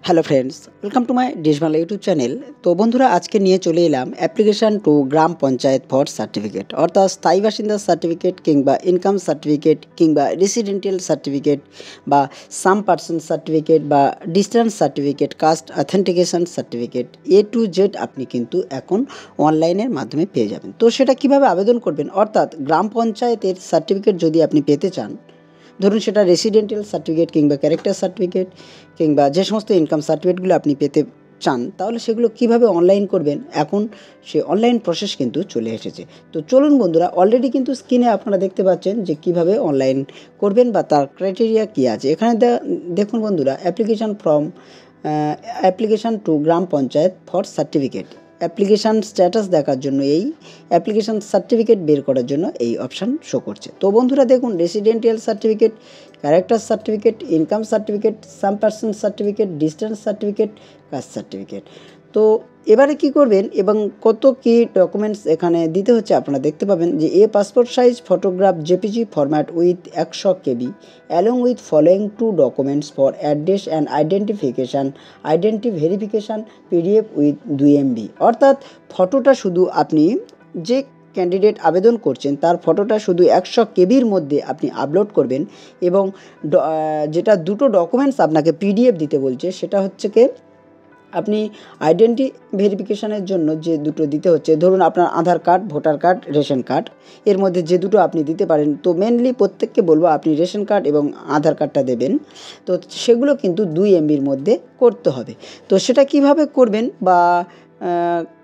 Hello friends, welcome to my dish Bangla YouTube channel. তো বন্ধুরা, আজকে নিয়ে চলে এলাম অ্যাপ্লিকেশান টু গ্রাম পঞ্চায়েত ফর সার্টিফিকেট, অর্থাৎ স্থায়ী বাসিন্দার সার্টিফিকেট কিংবা ইনকাম সার্টিফিকেট কিংবা রেসিডেন্টিয়াল সার্টিফিকেট বা সাম পার্সন সার্টিফিকেট বা distance certificate, caste authentication certificate A to Z আপনি কিন্তু এখন অনলাইনের মাধ্যমে পেয়ে যাবেন। তো সেটা কিভাবে আবেদন করবেন, অর্থাৎ গ্রাম পঞ্চায়েতের সার্টিফিকেট যদি আপনি পেতে চান, ধরুন সেটা রেসিডেন্টিয়াল সার্টিফিকেট কিংবা ক্যারেক্টার সার্টিফিকেট কিংবা যে সমস্ত ইনকাম সার্টিফিকেটগুলো আপনি পেতে চান, তাহলে সেগুলো কিভাবে অনলাইন করবেন, এখন সে অনলাইন প্রসেস কিন্তু চলে এসেছে। তো চলুন বন্ধুরা, অলরেডি কিন্তু স্ক্রিনে আপনারা দেখতে পাচ্ছেন যে কিভাবে অনলাইন করবেন বা তার ক্রাইটেরিয়া কী আছে। এখানে দেখুন বন্ধুরা, অ্যাপ্লিকেশান টু গ্রাম panchayat for certificate, application status দেখার জন্য এই অ্যাপ্লিকেশান সার্টিফিকেট বের করার জন্য এই অপশান শো করছে। তো বন্ধুরা দেখুন, residential certificate, character certificate, income certificate, some person certificate, distance certificate, caste certificate. তো এবারে কি করবেন এবং কত কি ডকুমেন্টস এখানে দিতে হচ্ছে আপনারা দেখতে পাবেন যে passport size photograph JPG format with 100 KB along with following 2 documents for address and identity verification PDF with 2 MB। অর্থাৎ ফটোটা শুধু আপনি যে ক্যান্ডিডেট আবেদন করছেন তার ফটোটা শুধু 100 KBর মধ্যে আপনি আপলোড করবেন এবং যেটা দুটো ডকুমেন্টস আপনাকে PDF দিতে বলছে সেটা হচ্ছে কি, আপনি আইডেন্টি ভেরিফিকেশানের জন্য যে দুটো দিতে হচ্ছে, ধরুন আপনার Aadhaar card, voter card, ration card, এর মধ্যে যে দুটো আপনি দিতে পারেন। তো মেনলি প্রত্যেককে বলবো আপনি রেশন কার্ড এবং আধার কার্ডটা দেবেন। তো সেগুলো কিন্তু 2 MBর মধ্যে করতে হবে। তো সেটা কিভাবে করবেন বা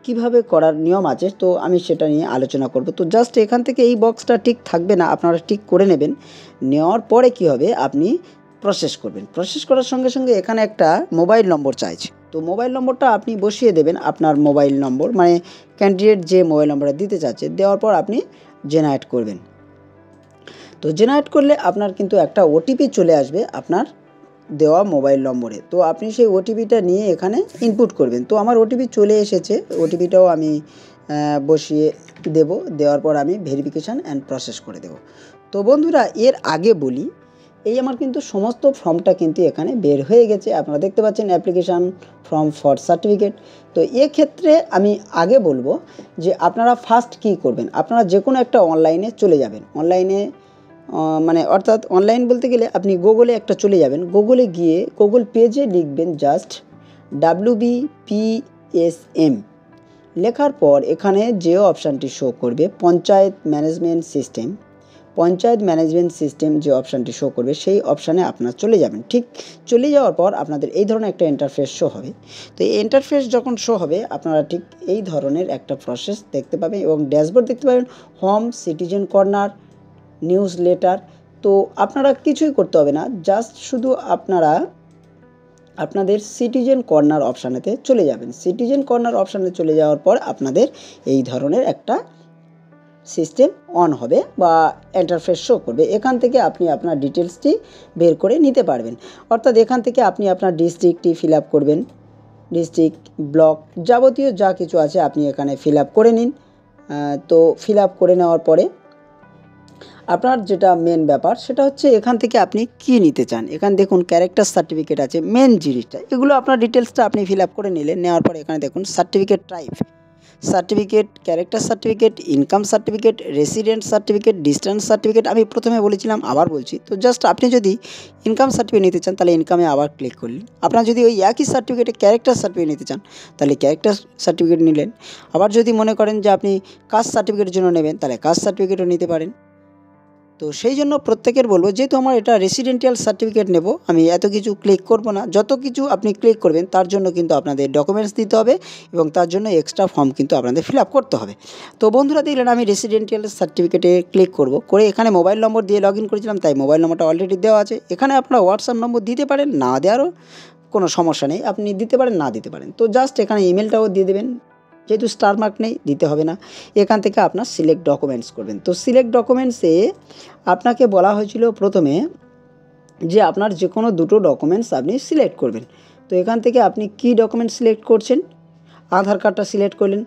কিভাবে করার নিয়ম আছে, তো আমি সেটা নিয়ে আলোচনা করব। তো জাস্ট এখান থেকে এই বক্সটা ঠিক থাকবে না, আপনারা ঠিক করে নেবেন। নেওয়ার পরে কি হবে, আপনি প্রসেস করবেন। প্রসেস করার সঙ্গে সঙ্গে এখানে একটা মোবাইল নম্বর চাইছে। তো মোবাইল নম্বরটা আপনি বসিয়ে দেবেন, আপনার মোবাইল নম্বর, মানে ক্যান্ডিডেট যে মোবাইল নম্বরটা দিতে চাচ্ছে, দেওয়ার পর আপনি জেনারেট করবেন। তো জেনারেট করলে আপনার কিন্তু একটা OTP চলে আসবে আপনার দেওয়া মোবাইল নম্বরে। তো আপনি সেই OTPটা নিয়ে এখানে ইনপুট করবেন। তো আমার OTP চলে এসেছে, OTPটাও আমি বসিয়ে দেব। দেওয়ার পর আমি ভেরিফিকেশান অ্যান্ড প্রসেস করে দেব। তো বন্ধুরা, এর আগে বলি, এই আমার কিন্তু সমস্ত ফর্মটা কিন্তু এখানে বের হয়ে গেছে, আপনারা দেখতে পাচ্ছেন অ্যাপ্লিকেশান ফর্ম ফর সার্টিফিকেট। তো এক্ষেত্রে আমি আগে বলবো যে আপনারা ফার্স্ট কী করবেন, আপনারা যে কোনো একটা অনলাইনে চলে যাবেন। অনলাইনে মানে অর্থাৎ অনলাইন বলতে গেলে আপনি গুগলে একটা চলে যাবেন। গুগলে গিয়ে গুগল পেজে লিখবেন জাস্ট WBPSM, লেখার পর এখানে যে অপশানটি শো করবে পঞ্চায়েত ম্যানেজমেন্ট সিস্টেম যে অপশানটি শো করবে সেই অপশানে আপনারা চলে যাবেন। ঠিক চলে যাওয়ার পর আপনাদের এই ধরনের একটা ইন্টারফেস শো হবে। তো এই ইন্টারফেস যখন শো হবে, আপনারা ঠিক এই ধরনের একটা প্রসেস দেখতে পাবেন এবং ড্যাশবোর্ড দেখতে পাবেন, home, citizen corner, news letter. তো আপনারা কিছুই করতে হবে না, জাস্ট শুধু আপনারা আপনাদের সিটিজেন কর্নার অপশানেতে চলে যাবেন। সিটিজেন কর্নার অপশানে চলে যাওয়ার পর আপনাদের এই ধরনের একটা সিস্টেম অন হবে বা ইন্টারফেস শো করবে। এখান থেকে আপনি আপনার ডিটেলসটি বের করে নিতে পারবেন। অর্থাৎ এখান থেকে আপনি আপনার ডিস্ট্রিক্টটি ফিল আপ করবেন, ডিস্ট্রিক্ট, ব্লক, যাবতীয় যা কিছু আছে আপনি এখানে ফিল আপ করে নিন। তো ফিল আপ করে নেওয়ার পরে আপনার যেটা মেন ব্যাপার সেটা হচ্ছে এখান থেকে আপনি কী নিতে চান। এখানে দেখুন ক্যারেক্টার সার্টিফিকেট আছে, মেন জিনিসটা এগুলো আপনার ডিটেলসটা আপনি ফিল আপ করে নিলেন। নেওয়ার পর এখানে দেখুন certificate type, certificate, character certificate, income certificate, resident certificate, distance certificate, আমি প্রথমে বলেছিলাম আবার বলছি। তো জাস্ট আপনি যদি ইনকাম সার্টিফিকেট নিতে চান তাহলে ইনকামে আবার ক্লিক করলেন। আপনার যদি ওই একই সার্টিফিকেটে ক্যারেক্টার সার্টিফিকেট নিতে চান তাহলে ক্যারেক্টার সার্টিফিকেট নিলেন। আবার যদি মনে করেন যে আপনি কাস্ট সার্টিফিকেটের জন্য নেবেন তাহলে কাস্ট সার্টিফিকেটও নিতে পারেন। তো সেই জন্য প্রত্যেকের বলবো, যেহেতু আমার এটা রেসিডেন্টিয়াল সার্টিফিকেট নেব, আমি এত কিছু ক্লিক করব না। যত কিছু আপনি ক্লিক করবেন তার জন্য কিন্তু আপনাদের ডকুমেন্টস দিতে হবে এবং তার জন্য এক্সট্রা ফর্ম কিন্তু আপনাদের ফিল আপ করতে হবে। তো বন্ধুরা দেখলেন, আমি রেসিডেন্টিয়াল সার্টিফিকেটে ক্লিক করব, করে এখানে মোবাইল নম্বর দিয়ে লগ ইন করেছিলাম, তাই মোবাইল নম্বরটা অলরেডি দেওয়া আছে। এখানে আপনারা হোয়াটসঅ্যাপ নম্বর দিতে পারেন, না দেওয়ারও কোনো সমস্যা নেই, আপনি দিতে পারেন না দিতে পারেন। তো জাস্ট এখানে ইমেলটাও দিয়ে দেবেন, যেহেতু স্টার মার্ক নেই দিতে হবে না। এখান থেকে আপনার সিলেক্ট ডকুমেন্টস করবেন। তো সিলেক্ট ডকুমেন্টসে আপনাকে বলা হয়েছিল প্রথমে যে আপনার যে কোনো দুটো ডকুমেন্টস আপনি সিলেক্ট করবেন। তো এখান থেকে আপনি কি ডকুমেন্টস সিলেক্ট করছেন, আধার কার্ডটা সিলেক্ট করলেন,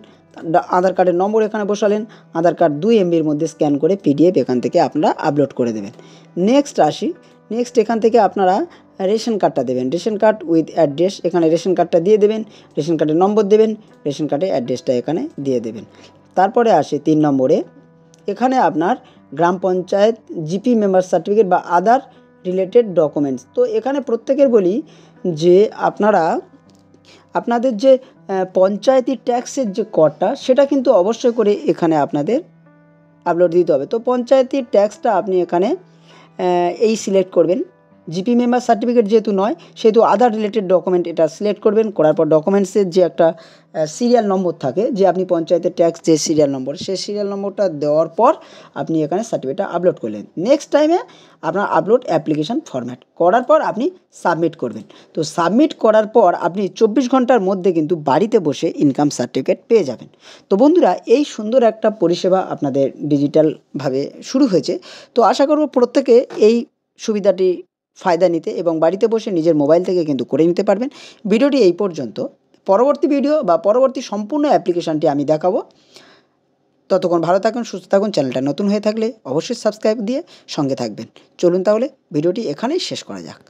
আধার কার্ডের নম্বর এখানে বসালেন, আধার কার্ড 2 MBর মধ্যে স্ক্যান করে PDF এখান থেকে আপনারা আপলোড করে দেবেন। নেক্সট আসি, নেক্সট এখান থেকে আপনারা রেশন কার্ডটা দেবেন, রেশন কার্ড উইথ অ্যাড্রেস, এখানে রেশন কার্ডটা দিয়ে দেবেন, রেশন কার্ডের নম্বর দেবেন, রেশন কার্ডের অ্যাড্রেসটা এখানে দিয়ে দেবেন। তারপরে আসে 3 নম্বরে, এখানে আপনার গ্রাম পঞ্চায়েত জিপি মেম্বার সার্টিফিকেট বা আদার রিলেটেড ডকুমেন্টস। তো এখানে প্রত্যেকের বলি যে আপনাদের যে পঞ্চায়েতি ট্যাক্সের যে করটা সেটা কিন্তু অবশ্যই করে এখানে আপনাদের আপলোড দিতে হবে। তো পঞ্চায়েতি ট্যাক্সটা আপনি এখানে এই সিলেক্ট করবেন। জিপি মেম্বার সার্টিফিকেট যেহেতু নয় সেহেতু আদার রিলেটেড ডকুমেন্ট এটা সিলেক্ট করবেন। করার পর ডকুমেন্টসের যে একটা সিরিয়াল নম্বর থাকে, যে আপনি পঞ্চায়েতের ট্যাক্স যে সিরিয়াল নম্বর, সেই সিরিয়াল নম্বরটা দেওয়ার পর আপনি এখানে সার্টিফিকেটটা আপলোড করলেন। নেক্সট টাইমে আপনার আপলোড অ্যাপ্লিকেশান ফরম্যাট করার পর আপনি সাবমিট করবেন। তো সাবমিট করার পর আপনি 24 ঘন্টার মধ্যে কিন্তু বাড়িতে বসে ইনকাম সার্টিফিকেট পেয়ে যাবেন। তো বন্ধুরা, এই সুন্দর একটা পরিষেবা আপনাদের ডিজিটালভাবে শুরু হয়েছে। তো আশা করব প্রত্যেকে এই সুবিধাটি ফায়দা নিতে এবং বাড়িতে বসে নিজের মোবাইল থেকে কিন্তু করে নিতে পারবেন। ভিডিওটি এই পর্যন্ত। পরবর্তী ভিডিও বা পরবর্তী সম্পূর্ণ অ্যাপ্লিকেশানটি আমি দেখাবো। ততক্ষণ ভালো থাকুন, সুস্থ থাকুন। চ্যানেলটা নতুন হয়ে থাকলে অবশ্যই সাবস্ক্রাইব দিয়ে সঙ্গে থাকবেন। চলুন তাহলে ভিডিওটি এখানেই শেষ করা যাক।